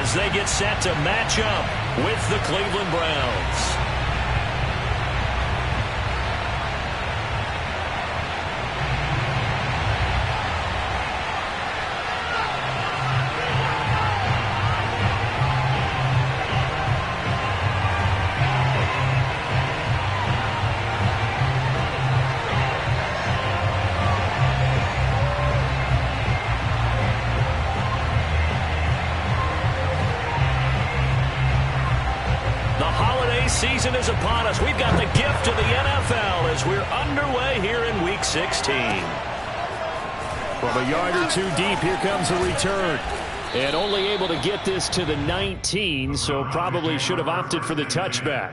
as they get set to match up with the Cleveland Browns. Season is upon us. We've got the gift of the NFL as we're underway here in Week 16. From a yard or two deep, here comes a return. And only able to get this to the 19, so probably should have opted for the touchback.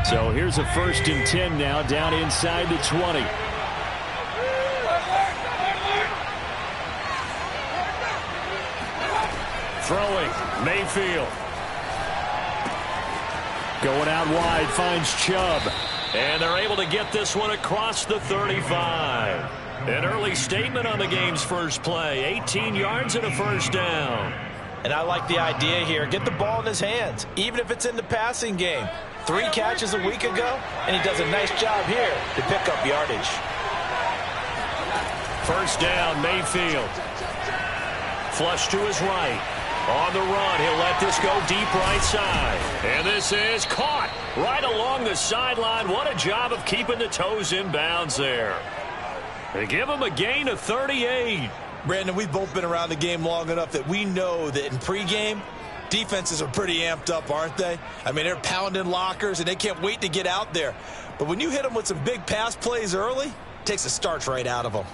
So here's a 1st and 10 now, down inside the 20. Throwing, Mayfield. Going out wide, finds Chubb. And they're able to get this one across the 35. An early statement on the game's first play. 18 yards and a 1st down. And I like the idea here. Get the ball in his hands, even if it's in the passing game. 3 catches a week ago, and he does a nice job here to pick up yardage. 1st down, Mayfield. Flush to his right. On the run, he'll let this go deep right side. And this is caught right along the sideline. What a job of keeping the toes in bounds there. They give him a gain of 38. Brandon, we've both been around the game long enough that we know that in pregame, defenses are pretty amped up, aren't they? I mean, they're pounding lockers, and they can't wait to get out there. But when you hit them with some big pass plays early, it takes the starch right out of them.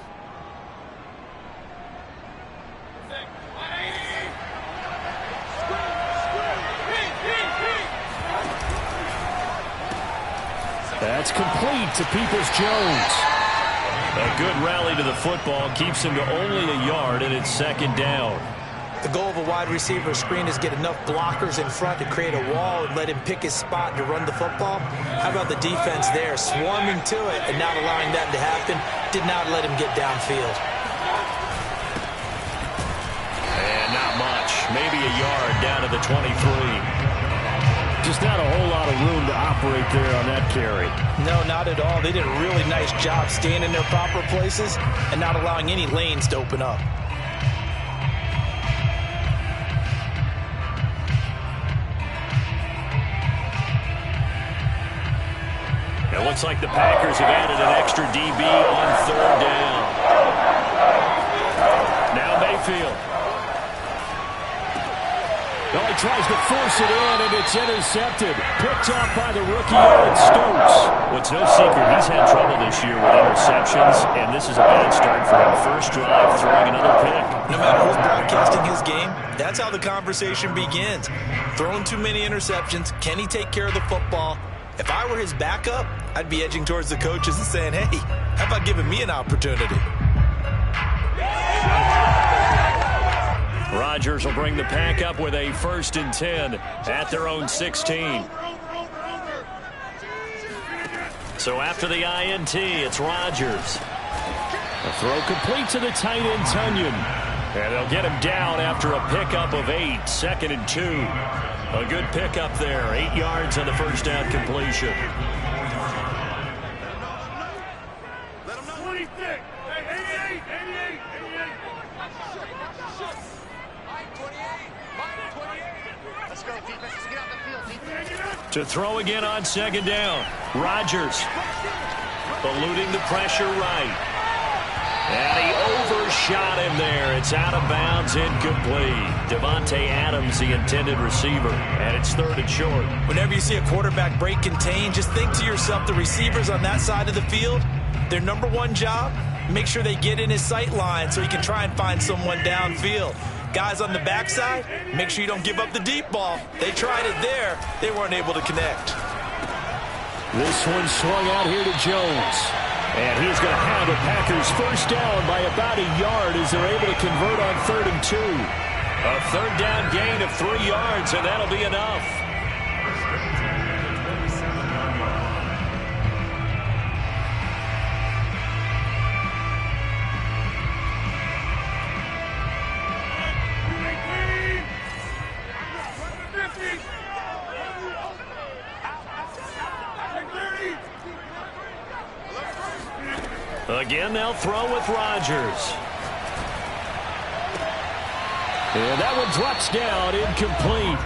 That's complete to Peoples-Jones. A good rally to the football keeps him to only a yard, and it's 2nd down. The goal of a wide receiver screen is get enough blockers in front to create a wall and let him pick his spot to run the football. How about the defense there, swarming to it and not allowing that to happen? Did not let him get downfield. And not much. Maybe a yard down to the 23. Just not a whole lot of room to operate there on that carry. No, not at all. They did a really nice job staying in their proper places and not allowing any lanes to open up. It looks like the Packers have added an extra DB on 3rd down. Now Mayfield. Well, he tries to force it in, and it's intercepted. Picked up by the rookie Aaron Stokes. Well, it's no secret he's had trouble this year with interceptions, and this is a bad start for him. First drive, throwing another pick. No matter who's broadcasting his game, that's how the conversation begins. Throwing too many interceptions. Can he take care of the football? If I were his backup, I'd be edging towards the coaches and saying, hey, how about giving me an opportunity? Rodgers will bring the pack up with a 1st and 10 at their own 16. So after the INT, it's Rodgers. A throw complete to the tight end, Tunyon. And they'll get him down after a pickup of 8, 2nd and 2. A good pickup there, 8 yards on the 1st down completion. To throw again on 2nd down. Rodgers eluding the pressure right. And he overshot him there. It's out of bounds, incomplete. Devontae Adams, the intended receiver, and it's 3rd and short. Whenever you see a quarterback break contain, just think to yourself, the receivers on that side of the field, their number one job, make sure they get in his sight line so he can try and find someone downfield. Guys on the backside, make sure you don't give up the deep ball. They tried it there. They weren't able to connect. This one swung out here to Jones. And he's going to have the Packers first down by about a yard as they're able to convert on 3rd and 2. A third down gain of 3 yards, and that'll be enough. Again, they'll throw with Rodgers. And that one drops down, incomplete.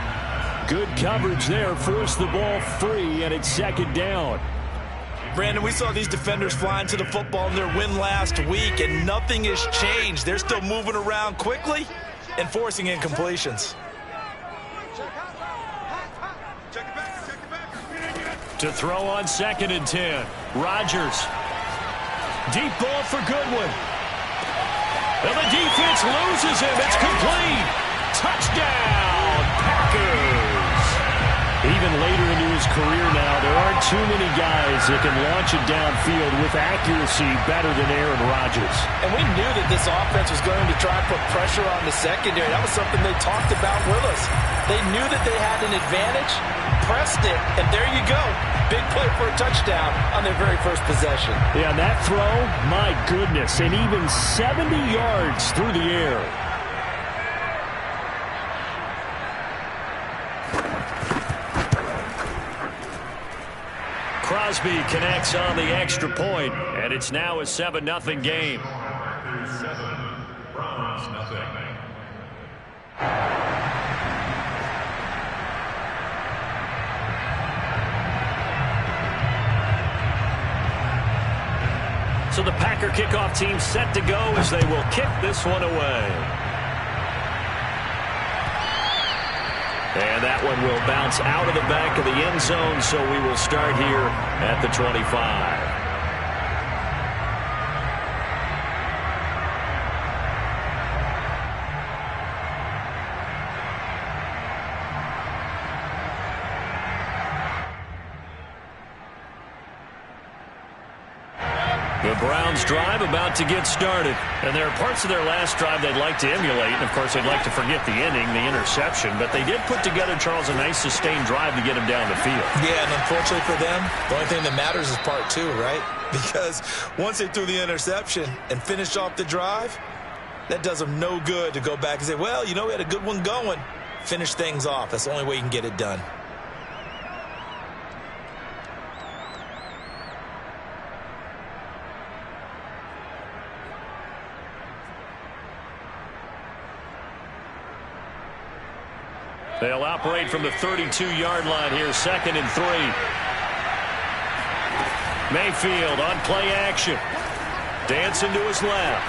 Good coverage there, forced the ball free, and it's 2nd down. Brandon, we saw these defenders flying to the football in their win last week, and nothing has changed. They're still moving around quickly and forcing incompletions. To throw on 2nd and 10. Rodgers. Deep ball for Goodwin. And the defense loses him. It's complete. Touchdown, Packers. Even later into his career now, there aren't too many guys that can launch it downfield with accuracy better than Aaron Rodgers. And we knew that this offense was going to try to put pressure on the secondary. That was something they talked about with us. They knew that they had an advantage, pressed it, and there you go. Big play for a touchdown on their very first possession. Yeah, that throw, my goodness, and even 70 yards through the air. Crosby connects on the extra point, and it's now a 7-0 game. So the Packer kickoff team set to go as they will kick this one away. And that one will bounce out of the back of the end zone, so we will start here at the 25. The Browns drive about to get started. And there are parts of their last drive they'd like to emulate. And, of course, they'd like to forget the inning, the interception. But they did put together, Charles, a nice sustained drive to get him down the field. Yeah, and unfortunately for them, the only thing that matters is part 2, right? Because once they threw the interception and finished off the drive, that does them no good to go back and say, well, you know, we had a good one going. Finish things off. That's the only way you can get it done. They'll operate from the 32-yard line here, 2nd and 3. Mayfield on play action. Dancing to his left.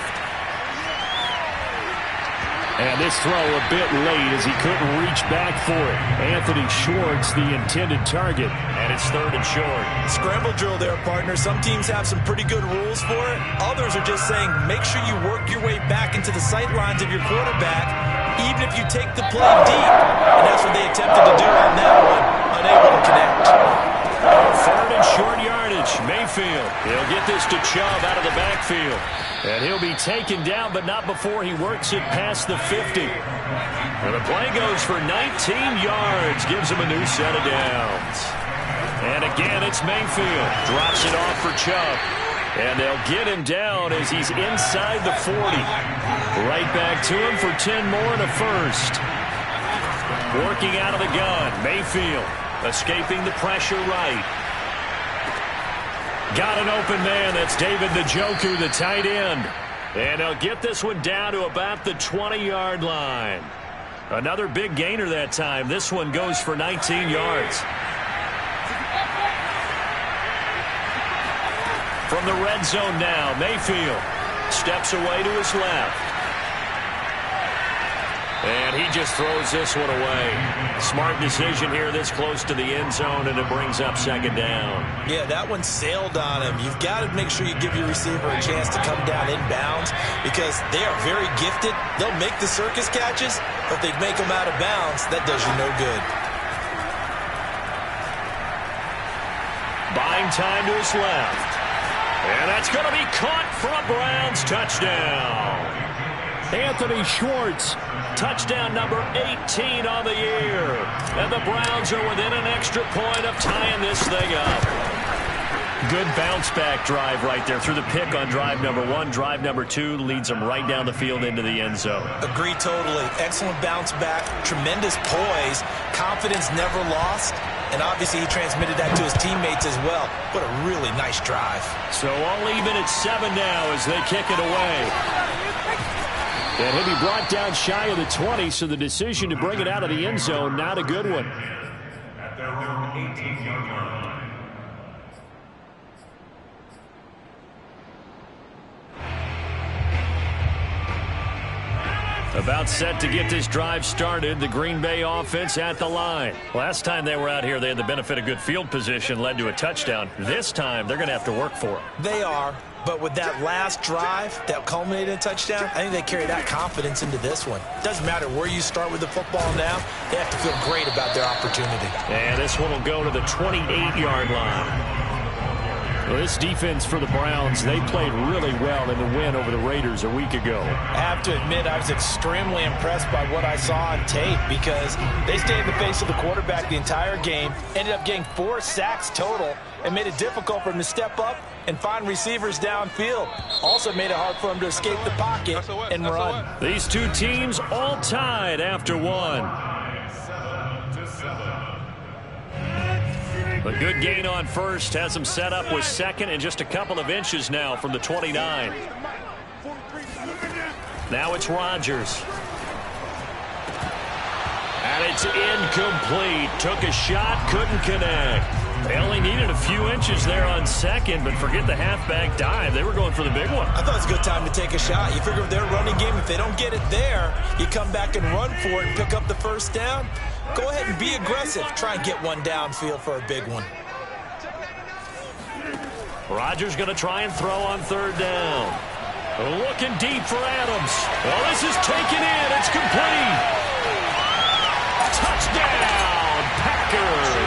And this throw a bit late as he couldn't reach back for it. Anthony Schwartz, the intended target. And it's 3rd and short. Scramble drill there, partner. Some teams have some pretty good rules for it. Others are just saying, make sure you work your way back into the sight lines of your quarterback, even if you take the play deep. And that's what they attempted to do on that one. Unable to connect. 3rd and short yardage. Mayfield. He'll get this to Chubb out of the backfield. And he'll be taken down, but not before he works it past the 50. And the play goes for 19 yards. Gives him a new set of downs. And again, it's Mayfield. Drops it off for Chubb. And they'll get him down as he's inside the 40. Right back to him for 10 more and a first. Working out of the gun. Mayfield escaping the pressure right. Got an open man. That's David Njoku, the tight end. And they'll get this one down to about the 20-yard line. Another big gainer that time. This one goes for 19 yards. From the red zone now, Mayfield steps away to his left. And he just throws this one away. Smart decision here this close to the end zone, and it brings up 2nd down. Yeah, that one sailed on him. You've got to make sure you give your receiver a chance to come down inbounds because they are very gifted. They'll make the circus catches, but if they make them out of bounds, that does you no good. Buying time to his left. And that's going to be caught for a Browns touchdown. Anthony Schwartz. Touchdown number 18 on the year. And the Browns are within an extra point of tying this thing up. Good bounce-back drive right there through the pick on drive number 1. Drive number 2 leads them right down the field into the end zone. Agree totally. Excellent bounce-back, tremendous poise, confidence never lost, and obviously he transmitted that to his teammates as well. What a really nice drive. So all even at 7 now as they kick it away. And he'll be brought down shy of the 20, so the decision to bring it out of the end zone, not a good one. At their own 18-yard line. About set to get this drive started, the Green Bay offense at the line. Last time they were out here, they had the benefit of good field position, led to a touchdown. This time, they're going to have to work for it. They are, but with that last drive that culminated in a touchdown, I think they carry that confidence into this one. Doesn't matter where you start with the football now, they have to feel great about their opportunity. And this one will go to the 28-yard line. Well, this defense for the Browns, they played really well in the win over the Raiders a week ago. I have to admit, I was extremely impressed by what I saw on tape because they stayed in the face of the quarterback the entire game, ended up getting 4 sacks total, and made it difficult for him to step up and find receivers downfield. Also made it hard for him to escape the pocket and run. These two teams all tied after one. A good gain on first has him set up with second and just a couple of inches now from the 29. Now it's Rodgers. And it's incomplete. Took a shot, couldn't connect. They only needed a few inches there on second, but forget the halfback dive. They were going for the big one. I thought it was a good time to take a shot. You figure with their running game, if they don't get it there, you come back and run for it and pick up the first down. Go ahead and be aggressive. Try and get one downfield for a big one. Rodgers going to try and throw on third down. Looking deep for Adams. Well, this is taken in. It's complete. Touchdown, Packers.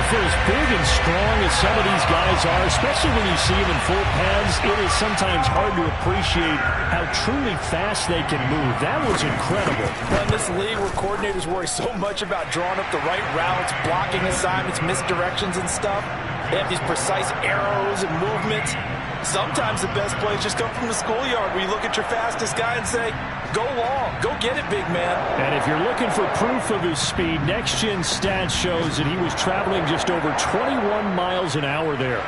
For as big and strong as some of these guys are, especially when you see them in full pads, it is sometimes hard to appreciate how truly fast they can move. That was incredible. Well, in this league where coordinators worry so much about drawing up the right routes, blocking assignments, misdirections and stuff, they have these precise arrows and movements. Sometimes the best plays just come from the schoolyard where you look at your fastest guy and say, go long, go get it, big man. And if you're looking for proof of his speed, Next Gen Stats shows that he was traveling just over 21 miles an hour there.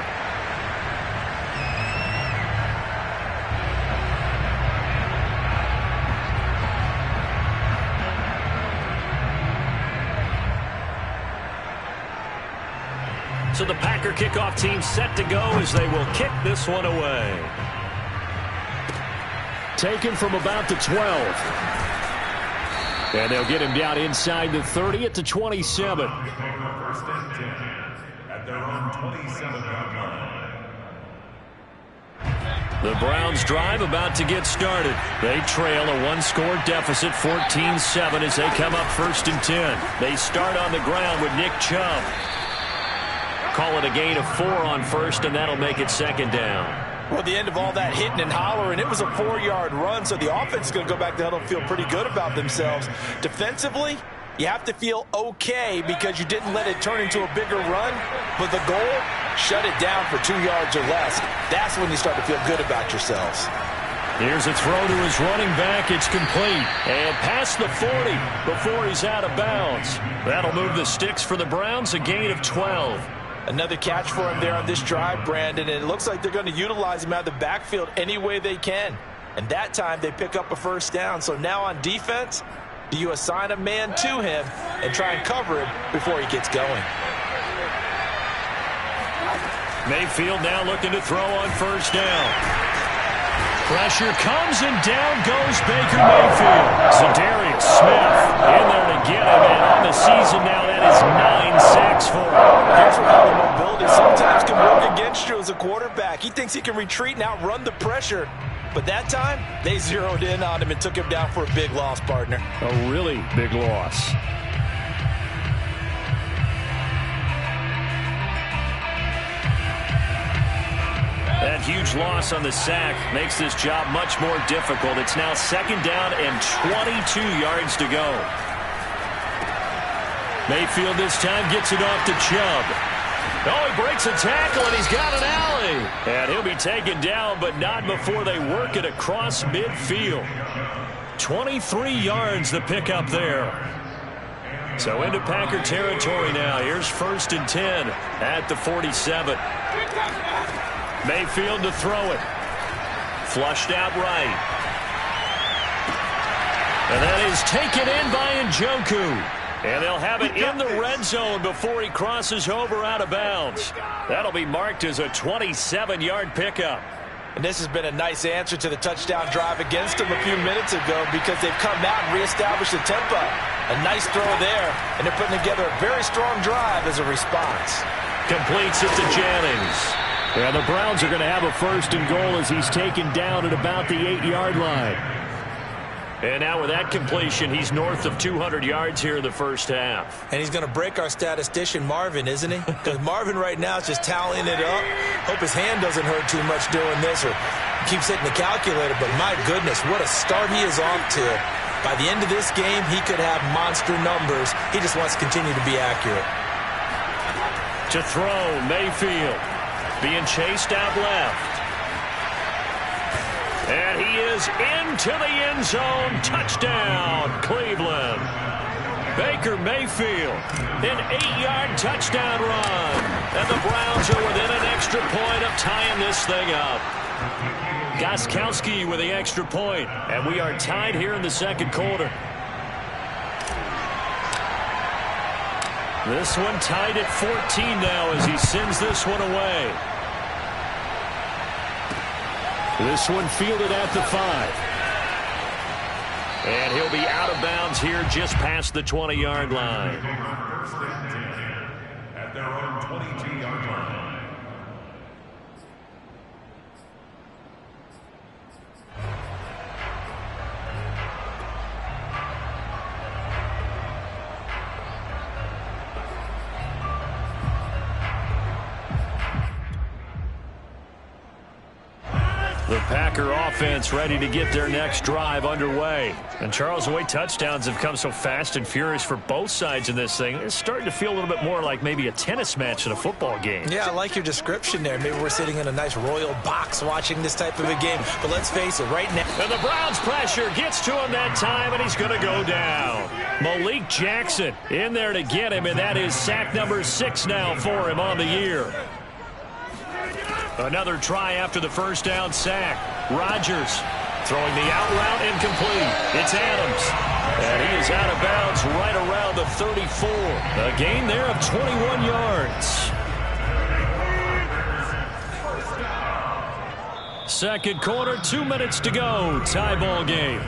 So the Packer kickoff team set to go as they will kick this one away. Taken from about the 12. And they'll get him down inside the 30 at the 27. First and 10 at their own 27-yard line. The Browns drive about to get started. They trail a one-score deficit, 14-7, as they come up first and 10. They start on the ground with Nick Chubb. Call it a gain of 4 on first, and that'll make it second down. Well, at the end of all that hitting and hollering, it was a 4-yard run, so the offense is going to go back to huddle and feel pretty good about themselves. Defensively, you have to feel okay because you didn't let it turn into a bigger run, but the goal, shut it down for 2 yards or less. That's when you start to feel good about yourselves. Here's a throw to his running back. It's complete. And past the 40 before he's out of bounds. That'll move the sticks for the Browns, a gain of 12. Another catch for him there on this drive, Brandon, and it looks like they're going to utilize him out of the backfield any way they can. And that time they pick up a first down. So now on defense, do you assign a man to him and try and cover him before he gets going? Mayfield now looking to throw on first down. Pressure comes and down goes Baker Mayfield. Zadarius Smith in there to get him, and on the season now that is 9 sacks for him. Here's where the mobility sometimes can work against you as a quarterback. He thinks he can retreat and outrun the pressure. But that time, they zeroed in on him and took him down for a big loss, partner. A really big loss. huge loss on the sack makes this job much more difficult. It's now 2nd down and 22 yards to go. Mayfield this time gets it off to Chubb. Oh, he breaks a tackle, and he's got an alley. And he'll be taken down, but not before they work it across midfield. 23 yards the pickup there. So into Packer territory now. Here's 1st and 10 at the 47. Mayfield to throw it. Flushed out right. And that is taken in by Njoku. And they'll have it in the red zone before he crosses over out of bounds. That'll be marked as a 27-yard pickup. And this has been a nice answer to the touchdown drive against them a few minutes ago because they've come out and reestablished the tempo. A nice throw there, and they're putting together a very strong drive as a response. Completes it to Jennings. Yeah, the Browns are going to have a 1st and goal as he's taken down at about the 8-yard line. And now with that completion, he's north of 200 yards here in the first half. And he's going to break our statistician Marvin, isn't he? Because Marvin right now is just tallying it up. Hope his hand doesn't hurt too much doing this or keeps hitting the calculator. But my goodness, what a start he is off to. By the end of this game, he could have monster numbers. He just wants to continue to be accurate. To throw, Mayfield being chased out left. And he is into the end zone. Touchdown, Cleveland. Baker Mayfield, an 8-yard touchdown run. And the Browns are within an extra point of tying this thing up. Gostkowski with the extra point. And we are tied here in the 2nd quarter. This one tied at 14 now as he sends this one away. This one fielded at the 5. And he'll be out of bounds here just past the 20-yard line. At their own 22-yard line. The Packer offense ready to get their next drive underway. And Charles, the way touchdowns have come so fast and furious for both sides in this thing, it's starting to feel a little bit more like maybe a tennis match in a football game. Yeah, I like your description there. Maybe we're sitting in a nice royal box watching this type of a game. But let's face it, right now. And the Browns pressure gets to him that time, and he's going to go down. Malik Jackson in there to get him, and that is sack number 6 now for him on the year. Another try after the first down sack. Rodgers throwing the out route incomplete. It's Adams. And he is out of bounds right around the 34. A gain there of 21 yards. 2nd quarter, 2 minutes to go. Tie ball game.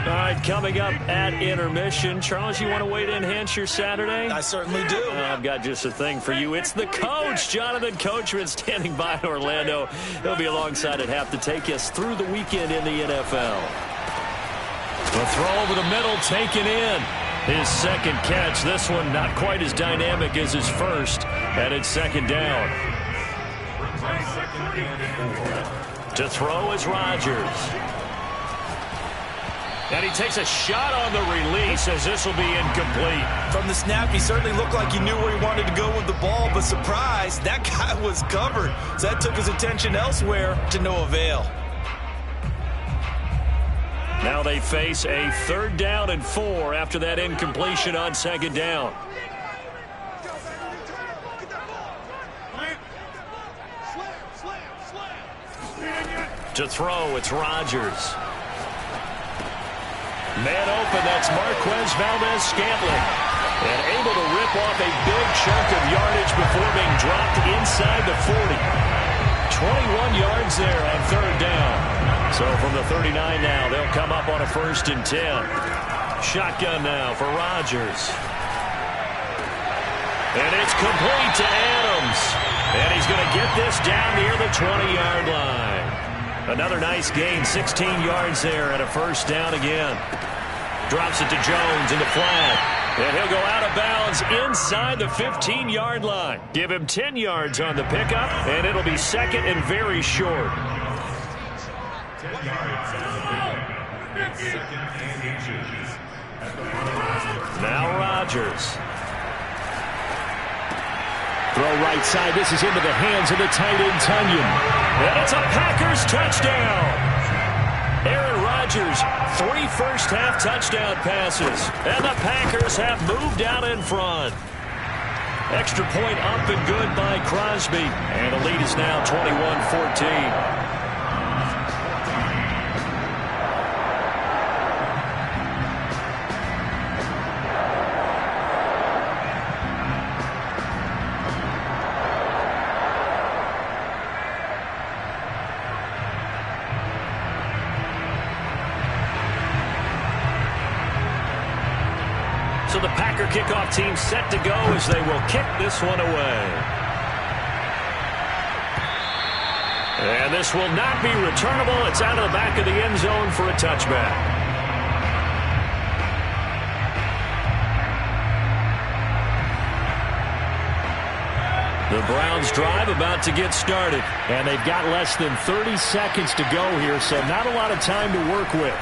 All right, coming up at intermission. Charles, you want to wait to enhance your Saturday? I certainly do. I've got just a thing for you. It's the coach, Jonathan Coachman, standing by in Orlando. He'll be alongside at half to take us through the weekend in the NFL. The throw over the middle taken in. His 2nd catch. This one not quite as dynamic as his first. And it's 2nd down. To throw is Rodgers. And he takes a shot on the release as this will be incomplete. From the snap, he certainly looked like he knew where he wanted to go with the ball, but surprise, that guy was covered. So that took his attention elsewhere to no avail. Now they face a 3rd down and 4 after that incompletion on 2nd down. To throw, it's Rodgers. Man open, that's Marquez Valdez-Scantling. And able to rip off a big chunk of yardage before being dropped inside the 40. 21 yards there on 3rd down. So from the 39 now, they'll come up on a 1st and 10. Shotgun now for Rodgers. And it's complete to Adams. And he's going to get this down near the 20-yard line. Another nice gain, 16 yards there, and a first down again. Drops it to Jones in the flat. And he'll go out of bounds inside the 15-yard line. Give him 10 yards on the pickup, and it'll be second and very short. 10 yards. Second and inches. Now Rodgers. Throw right side. This is into the hands of the tight end, Tunyon. And it's a Packers touchdown. Aaron Rodgers, 3 first-half touchdown passes. And the Packers have moved out in front. Extra point up and good by Crosby. And the lead is now 21-14. So the Packer kickoff team set to go as they will kick this one away. And this will not be returnable. It's out of the back of the end zone for a touchback. The Browns drive about to get started. And they've got less than 30 seconds to go here, so not a lot of time to work with.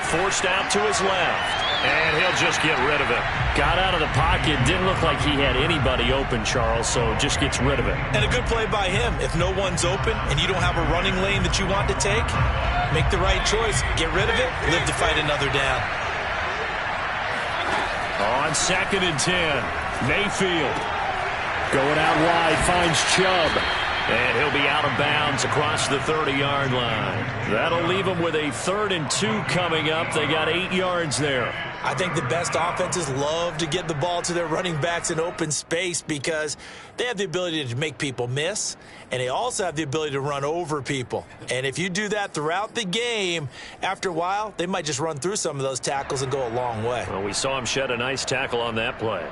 Forced out to his left. And he'll just get rid of it. Got out of the pocket. Didn't look like he had anybody open, Charles, so just gets rid of it. And a good play by him. If no one's open and you don't have a running lane that you want to take, make the right choice. Get rid of it. Live to fight another down. On 2nd and 10, Mayfield. Going out wide, finds Chubb. And he'll be out of bounds across the 30-yard line. That'll leave them with a 3rd and 2 coming up. They got 8 yards there. I think the best offenses love to get the ball to their running backs in open space because they have the ability to make people miss, and they also have the ability to run over people. And if you do that throughout the game, after a while, they might just run through some of those tackles and go a long way. Well, we saw him shed a nice tackle on that play.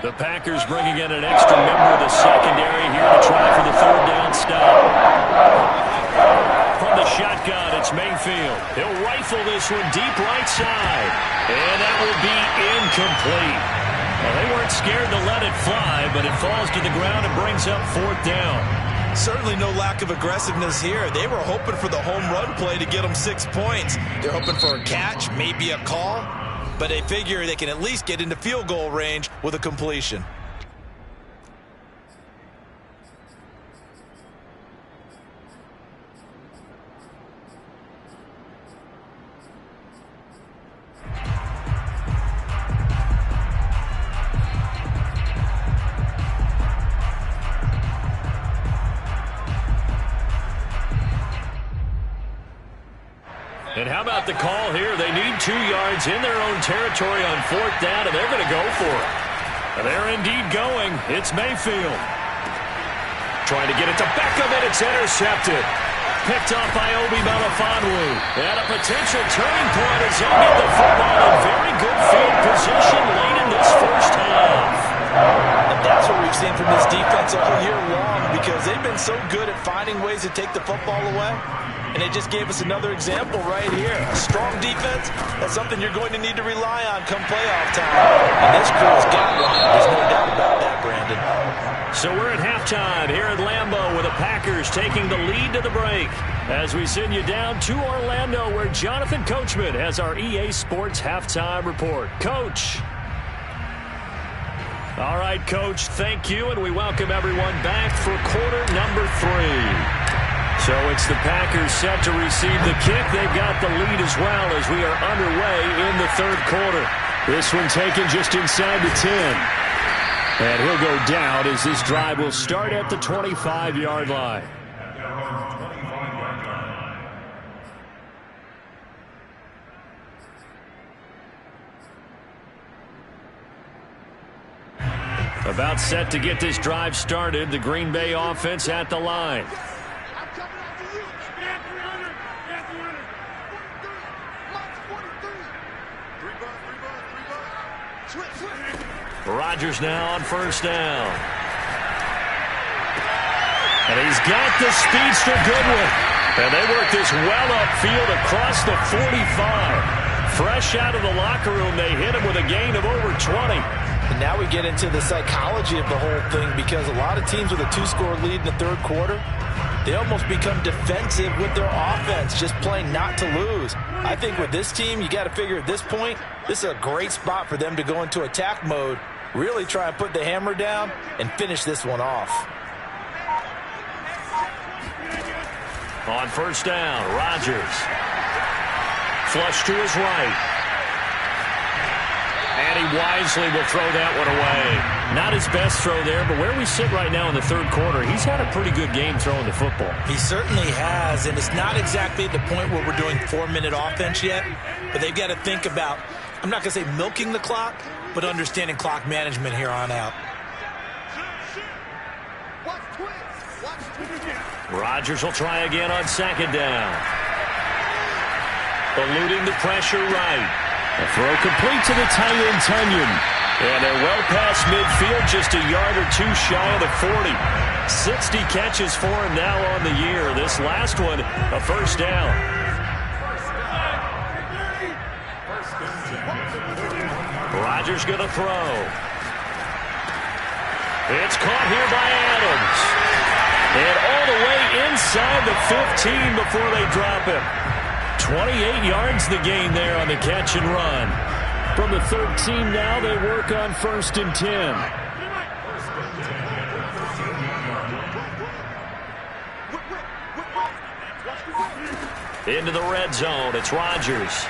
The Packers bringing in an extra member of the secondary here to try for the 3rd down stop. From the shotgun, it's Mayfield. He'll rifle this one deep right side. And that will be incomplete. Well, they weren't scared to let it fly, but it falls to the ground and brings up 4th down. Certainly no lack of aggressiveness here. They were hoping for the home run play to get them 6 points. They're hoping for a catch, maybe a call. But they figure they can at least get into field goal range with a completion. And how about the call here? They need 2 yards in their own territory on 4th down, and they're going to go for it. And they're indeed going. It's Mayfield. Trying to get it to Beckham, and it's intercepted. Picked off by Obi Melifonwu. And a potential turning point as they get the football in very good field position late in this first half. And that's what we've seen from this defense all year long because they've been so good at finding ways to take the football away. And they just gave us another example right here. A strong defense, that's something you're going to need to rely on come playoff time. And this crew's got one. There's no doubt about that, Brandon. So we're at halftime here at Lambeau with the Packers taking the lead to the break. As we send you down to Orlando where Jonathan Coachman has our EA Sports halftime report. Coach. All right, Coach, thank you, and we welcome everyone back for quarter number 3. So it's the Packers set to receive the kick. They've got the lead as well as we are underway in the 3rd quarter. This one taken just inside the 10. And he'll go down as this drive will start at the 25-yard line. About set to get this drive started. The Green Bay offense at the line. Rodgers now on first down. And he's got the speedster Goodwin. And they work this well upfield across the 45. Fresh out of the locker room, they hit him with a gain of over 20. And now we get into the psychology of the whole thing, because a lot of teams with a two-score lead in the third quarter, they almost become defensive with their offense, just playing not to lose. I think with this team, you got to figure at this point, this is a great spot for them to go into attack mode, really try and put the hammer down and finish this one off. On first down, Rodgers. Flush to his right. And he wisely will throw that one away. Not his best throw there, but where we sit right now in the third quarter, he's had a pretty good game throwing the football. He certainly has, and it's not exactly at the point where we're doing 4-minute offense yet, but they've got to think about, I'm not going to say milking the clock, but understanding clock management here on out. Rodgers will try again on second down. Eluding the pressure right. A throw complete to the tight end, Tunyon. And they're well past midfield, just a yard or two shy of the 40. 60 catches for him now on the year. This last one, a first down. Rodgers going to throw. It's caught here by Adams. And all the way inside the 15 before they drop him. 28 yards the gain there on the catch and run. From the 13 now, they work on first and 10. Into the red zone, it's Rodgers.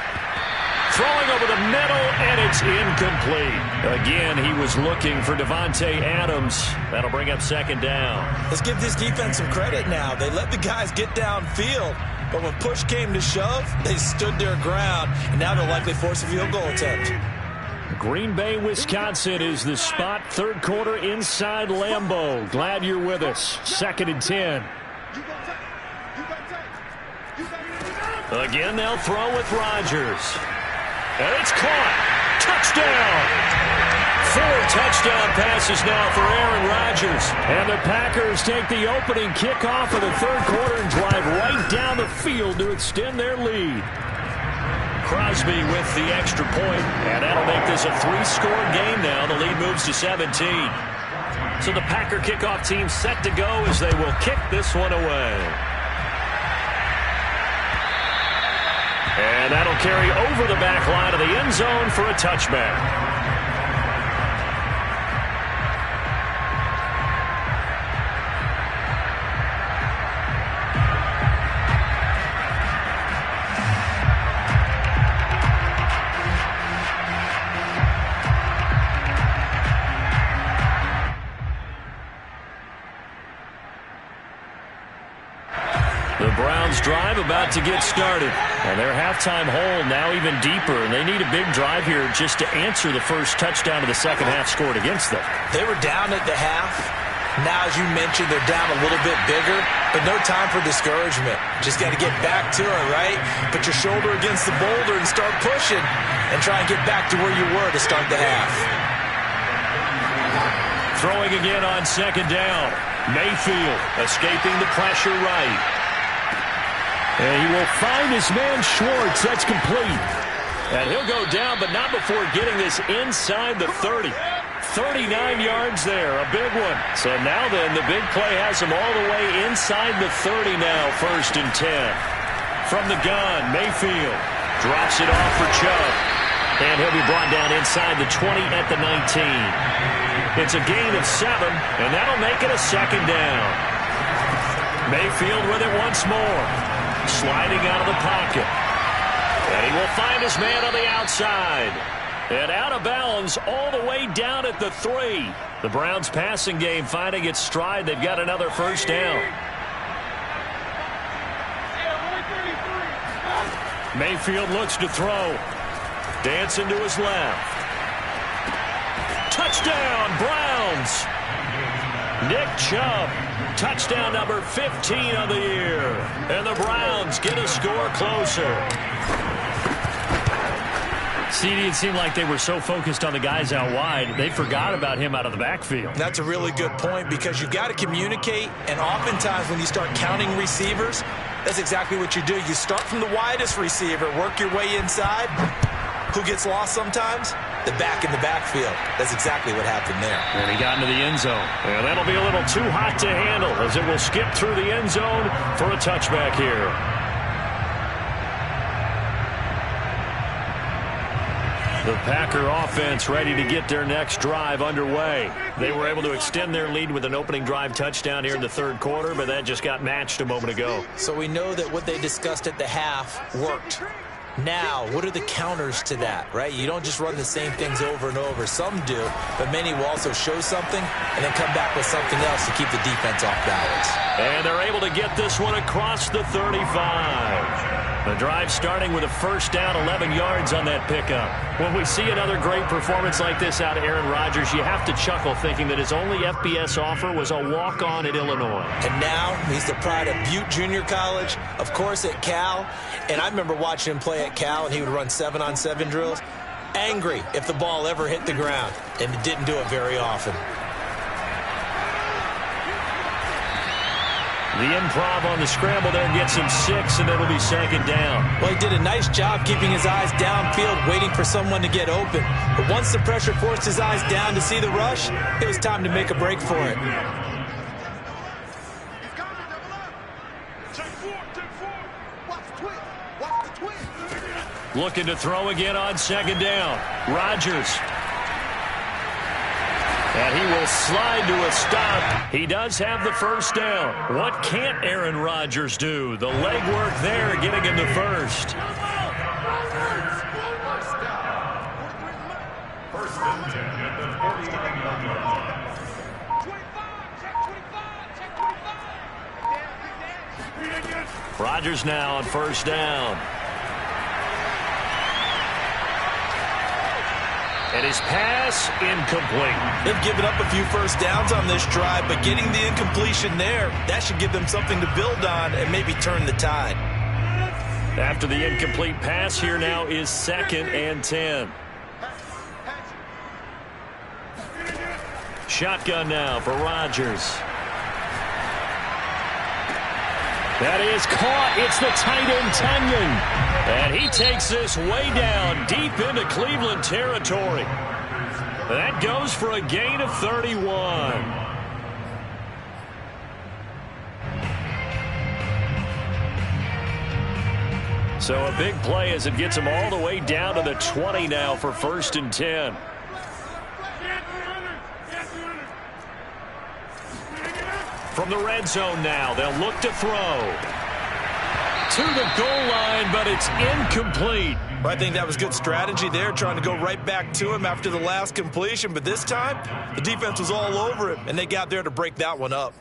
Throwing over the middle, and it's incomplete. Again, he was looking for Davante Adams. That'll bring up second down. Let's give this defense some credit now. They let the guys get downfield, but when push came to shove, they stood their ground, and now they'll likely force a field goal attempt. Green Bay, Wisconsin is the spot. Third quarter inside Lambeau. Glad you're with us. Second and 10. Again, they'll throw with Rodgers. And it's caught. Touchdown. 4 touchdown passes now for Aaron Rodgers. And the Packers take the opening kickoff of the third quarter and drive right down the field to extend their lead. Crosby with the extra point, and that'll make this a 3-score game now. The lead moves to 17. So the Packer kickoff team set to go as they will kick this one away. And that'll carry over the back line of the end zone for a touchback. The Browns drive about to get started. And their halftime hole now even deeper. And they need a big drive here just to answer the first touchdown of the second half scored against them. They were down at the half. Now, as you mentioned, they're down a little bit bigger, but no time for discouragement. Just got to get back to it, right? Put your shoulder against the boulder and start pushing and try and get back to where you were to start the half. Throwing again on second down. Mayfield escaping the pressure right. And he will find his man Schwartz. That's complete. And he'll go down, but not before getting this inside the 30. 39 yards there, a big one. So now then, the big play has him all the way inside the 30 now, first and 10. From the gun, Mayfield drops it off for Chubb. And he'll be brought down inside the 20 at the 19. It's a gain of 7, and that'll make it a second down. Mayfield with it once more. Sliding out of the pocket. And he will find his man on the outside. And out of bounds all the way down at the 3. The Browns passing game finding its stride. They've got another first down. Mayfield looks to throw. Dancing to his left. Touchdown, Browns. Nick Chubb. Touchdown number 15 of the year. And the Browns get a score closer. CD, it seemed like they were so focused on the guys out wide, they forgot about him out of the backfield. That's a really good point because you've got to communicate, and oftentimes when you start counting receivers, that's exactly what you do. You start from the widest receiver, work your way inside. Who gets lost sometimes? The back in the backfield. That's exactly what happened there. And he got into the end zone. And that'll be a little too hot to handle as it will skip through the end zone for a touchback here. The Packer offense ready to get their next drive underway. They were able to extend their lead with an opening drive touchdown here in the third quarter, but that just got matched a moment ago. So we know that what they discussed at the half worked. Now, what are the counters to that, right? You don't just run the same things over and over. Some do, but many will also show something and then come back with something else to keep the defense off balance. And they're able to get this one across the 35. The drive starting with a first down, 11 yards on that pickup. When we see another great performance like this out of Aaron Rodgers, you have to chuckle thinking that his only FBS offer was a walk-on at Illinois. And now he's the pride of Butte Junior College, of course at Cal. And I remember watching him play at Cal, and he would run 7-on-7 drills. Angry if the ball ever hit the ground, and it didn't do it very often. The improv on the scramble there gets him 6, and it'll be second down. Well, he did a nice job keeping his eyes downfield, waiting for someone to get open. But once the pressure forced his eyes down to see the rush, it was time to make a break for it. Looking to throw again on second down. Rodgers. And he will slide to a stop. He does have the first down. What can't Aaron Rodgers do? The legwork there getting him the first. First and 10 at the 49-yard line. Rodgers now on first down. And his pass incomplete. They've given up a few first downs on this drive, but getting the incompletion there, that should give them something to build on and maybe turn the tide. After the incomplete pass, here now is second and 10. Shotgun now for Rodgers. That is caught. It's the tight end, Tunyon. And he takes this way down deep into Cleveland territory. That goes for a gain of 31. So a big play as it gets him all the way down to the 20 now for first and 10. From the red zone now, they'll look to throw. To the goal line, but it's incomplete. Well, I think that was good strategy there, trying to go right back to him after the last completion. But this time, the defense was all over him, and they got there to break that one up.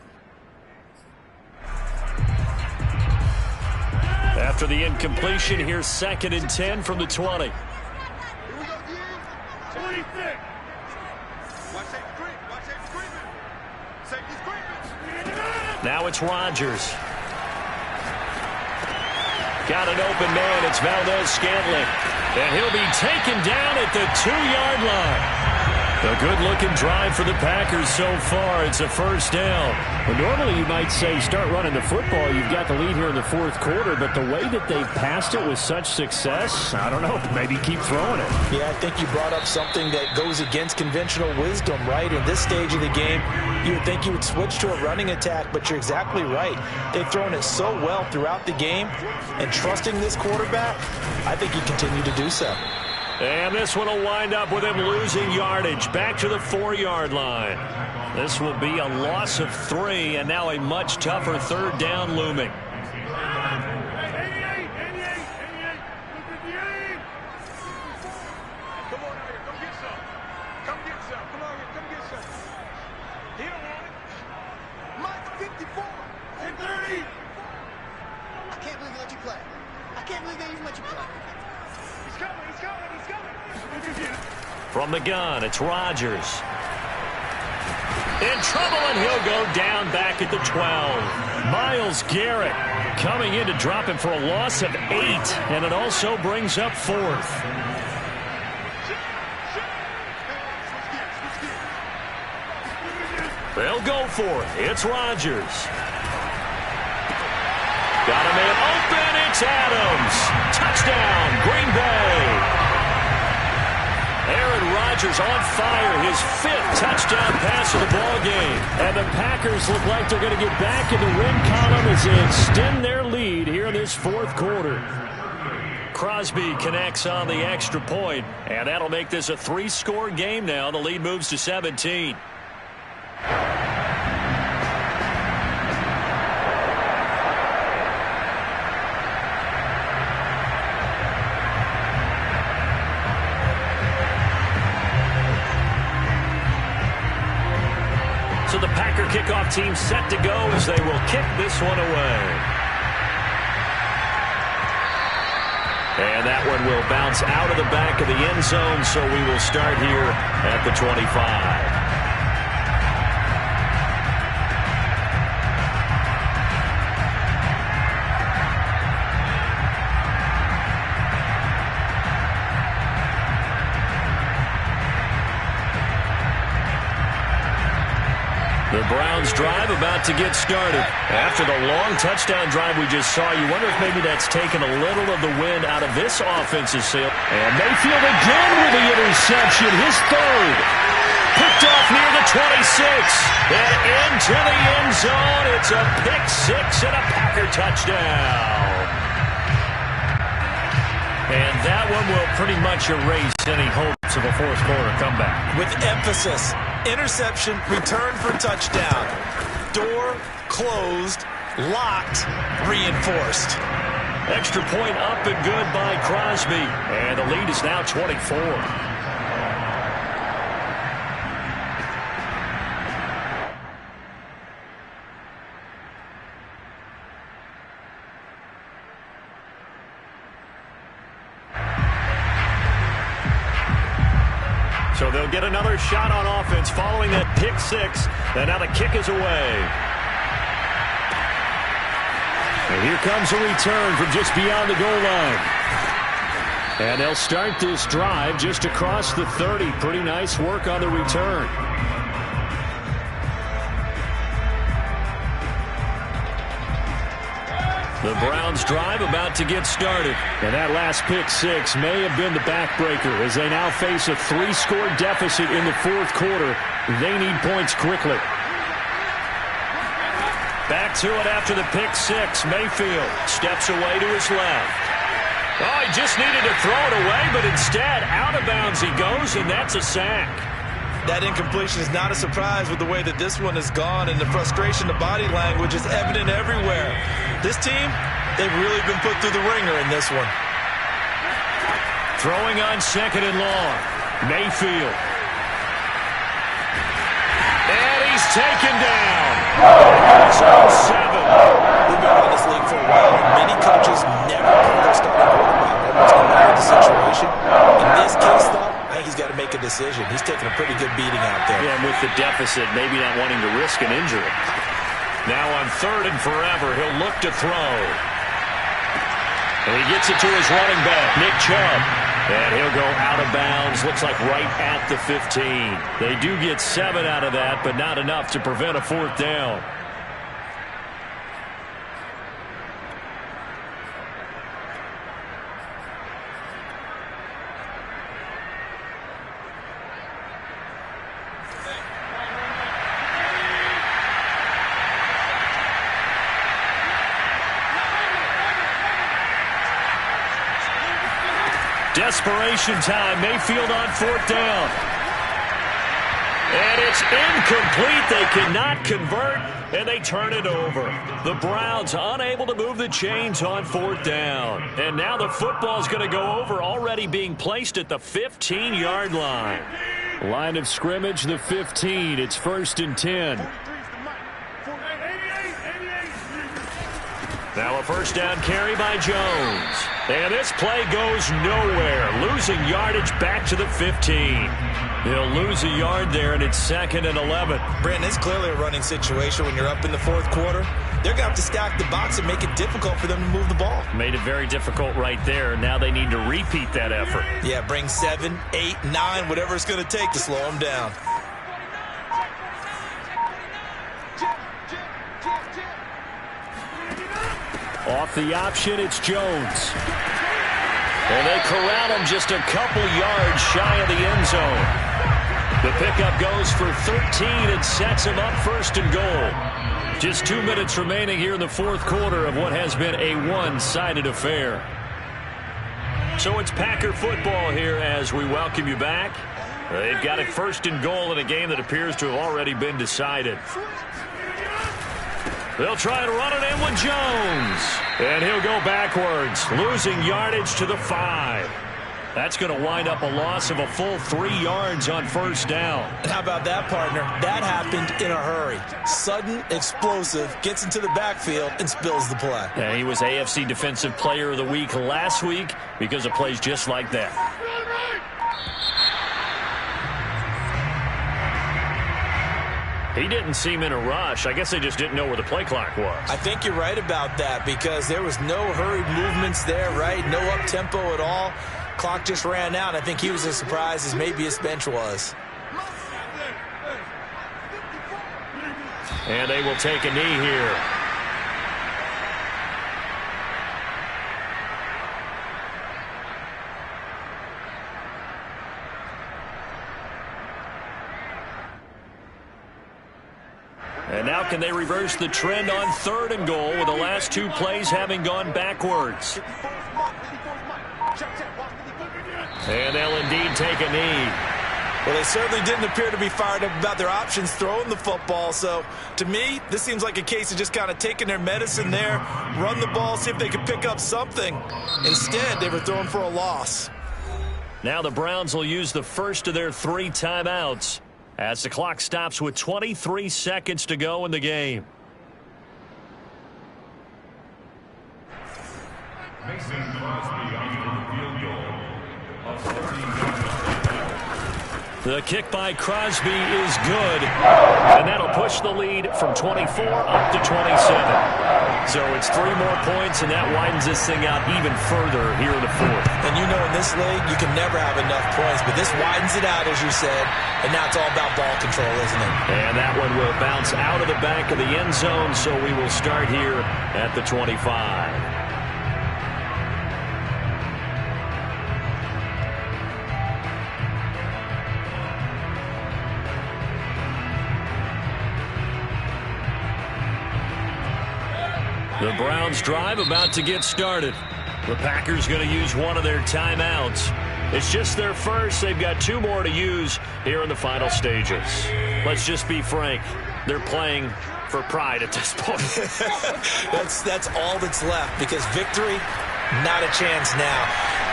After the incompletion, here's second and 10 from the 20. Now it's Rodgers. Got an open man. It's Valdez-Scantling. And he'll be taken down at the 2-yard line. A good-looking drive for the Packers so far. It's a first down. Well, normally you might say start running the football. You've got the lead here in the fourth quarter, but the way that they've passed it with such success, I don't know, maybe keep throwing it. Yeah, I think you brought up something that goes against conventional wisdom, right? In this stage of the game, you would think you would switch to a running attack, but you're exactly right. They've thrown it so well throughout the game, and trusting this quarterback, I think you continue to do so. And this one will wind up with him losing yardage back to the 4-yard line. This will be a loss of 3, and now a much tougher third down looming. From the gun, it's Rodgers. In trouble, and he'll go down back at the 12. Myles Garrett coming in to drop him for a loss of 8, and it also brings up 4th. They'll go for it. It's Rodgers. Got a man open. It's Adams. Touchdown, Green Bay. Aaron Rodgers on fire. His 5th touchdown pass of the ball game. And the Packers look like they're going to get back in the win column as they extend their lead here in this 4th quarter. Crosby connects on the extra point, and that'll make this a 3-score game now. The lead moves to 17. So the Packer kickoff team set to go as they will kick this one away. And that one will bounce out of the back of the end zone, so we will start here at the 25. The Browns drive about to get started. After the long touchdown drive we just saw, you wonder if maybe that's taken a little of the wind out of this offensive sail. And Mayfield again with the interception, his 3rd. Picked off near the 26. And into the end zone. It's a pick 6 and a Packer touchdown. And that one will pretty much erase any hopes of a 4th quarter comeback. With emphasis. Interception, return for touchdown. Door closed, locked, reinforced. Extra point up and good by Crosby. And the lead is now 24. So they'll get another shot on offense following that pick 6. And now the kick is away. And here comes a return from just beyond the goal line. And they'll start this drive just across the 30. Pretty nice work on the return. The Browns drive about to get started. And that last pick 6 may have been the backbreaker as they now face a 3-score deficit in the 4th quarter. They need points quickly. Back to it after the pick 6. Mayfield steps away to his left. Oh, he just needed to throw it away, but instead out of bounds he goes, and that's a sack. That incompletion is not a surprise with the way that this one has gone, and the frustration, the body language is evident everywhere. This team, they've really been put through the ringer in this one. Throwing on 2nd and long. Mayfield. And he's taken down. It's on 7. We've been in this league for a while. Many coaches never pull their starting quarterback, almost no matter the situation. In this case, though, he's got to make a decision. He's taking a pretty good beating out there. Yeah, and with the deficit, maybe not wanting to risk an injury. Now on 3rd and forever, he'll look to throw. And he gets it to his running back, Nick Chubb. And he'll go out of bounds, looks like right at the 15. They do get 7 out of that, but not enough to prevent a 4th down. Desperation time. Mayfield on 4th down. And it's incomplete. They cannot convert, and they turn it over. The Browns unable to move the chains on 4th down. And now the football's going to go over, already being placed at the 15-yard line. Line of scrimmage, the 15. It's 1st and 10. Now a 1st down carry by Jones. And this play goes nowhere. Losing yardage back to the 15. He'll lose a yard there, and it's 2nd and 11. Brandon, it's clearly a running situation when you're up in the 4th quarter. They're going to have to stack the box and make it difficult for them to move the ball. Made it very difficult right there. Now they need to repeat that effort. Yeah, bring 7, 8, 9, whatever it's going to take to slow them down. Off the option, it's Jones. And they corral him just a couple yards shy of the end zone. The pickup goes for 13 and sets him up first and goal. Just 2 minutes remaining here in the fourth quarter of what has been a one-sided affair. So it's Packer football here as we welcome you back. They've got it first and goal in a game that appears to have already been decided. They'll try and run it in with Jones. And he'll go backwards, losing yardage to the 5. That's going to wind up a loss of a full 3 yards on first down. And how about that, partner? That happened in a hurry. Sudden, explosive, gets into the backfield, and spills the play. Yeah, he was AFC Defensive Player of the Week last week because of plays just like that. He didn't seem in a rush. I guess they just didn't know where the play clock was. I think you're right about that because there was no hurried movements there, right? No up-tempo at all. Clock just ran out. I think he was as surprised as maybe his bench was. And they will take a knee here. And now can they reverse the trend on third and goal with the last 2 plays having gone backwards? And they'll indeed take a knee. Well, they certainly didn't appear to be fired up about their options throwing the football. So, to me, this seems like a case of just kind of taking their medicine there, run the ball, see if they could pick up something. Instead, they were throwing for a loss. Now the Browns will use the first of their 3 timeouts as the clock stops with 23 seconds to go in the game. Mason Crosby on the field goal of 13 yards. The kick by Crosby is good, and that'll push the lead from 24 up to 27. So it's 3 more points, and that widens this thing out even further here in the fourth. And you know in this league, you can never have enough points, but this widens it out, as you said, and now it's all about ball control, isn't it? And that one will bounce out of the back of the end zone, so we will start here at the 25. The Browns drive about to get started. The Packers going to use one of their timeouts. It's just their first. They've got 2 more to use here in the final stages. Let's just be frank. They're playing for pride at this point. That's all that's left because victory, not a chance now.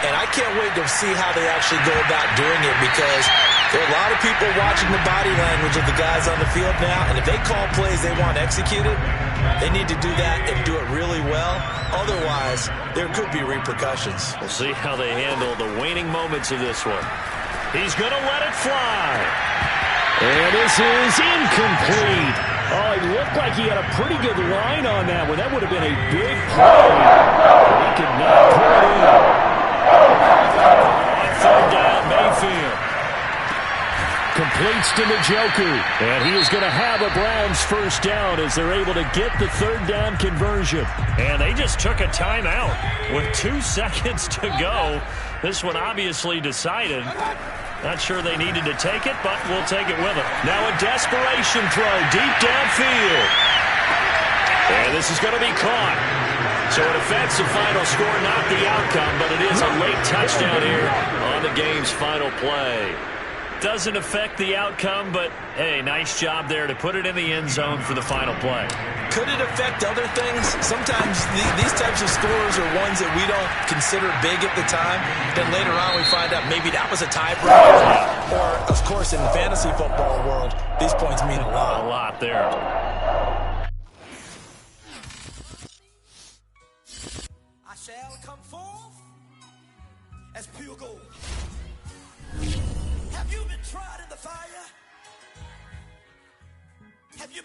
And I can't wait to see how they actually go about doing it because there are a lot of people watching the body language of the guys on the field now. And if they call plays they want executed, they need to do that and do it really well. Otherwise, there could be repercussions. We'll see how they handle the waning moments of this one. He's going to let it fly. And this is incomplete. Oh, it looked like he had a pretty good line on that one. That would have been a big play. But he could not pull it in. On third down, Mayfield completes to Njoku. And he is going to have a Browns first down as they're able to get the third down conversion. And they just took a timeout with 2 seconds to go. This one obviously decided. Not sure they needed to take it, but we'll take it with them. Now a desperation throw deep downfield. And this is going to be caught. So it affects the final score, not the outcome, but it is a late touchdown here on the game's final play. Doesn't affect the outcome, but, hey, nice job there to put it in the end zone for the final play. Could it affect other things? Sometimes these types of scores are ones that we don't consider big at the time. Then later on we find out maybe that was a tiebreaker. Or, of course, in the fantasy football world, these points mean a lot. A lot there. I shall come forth as pure gold. Have you been tried in the fire? Have you been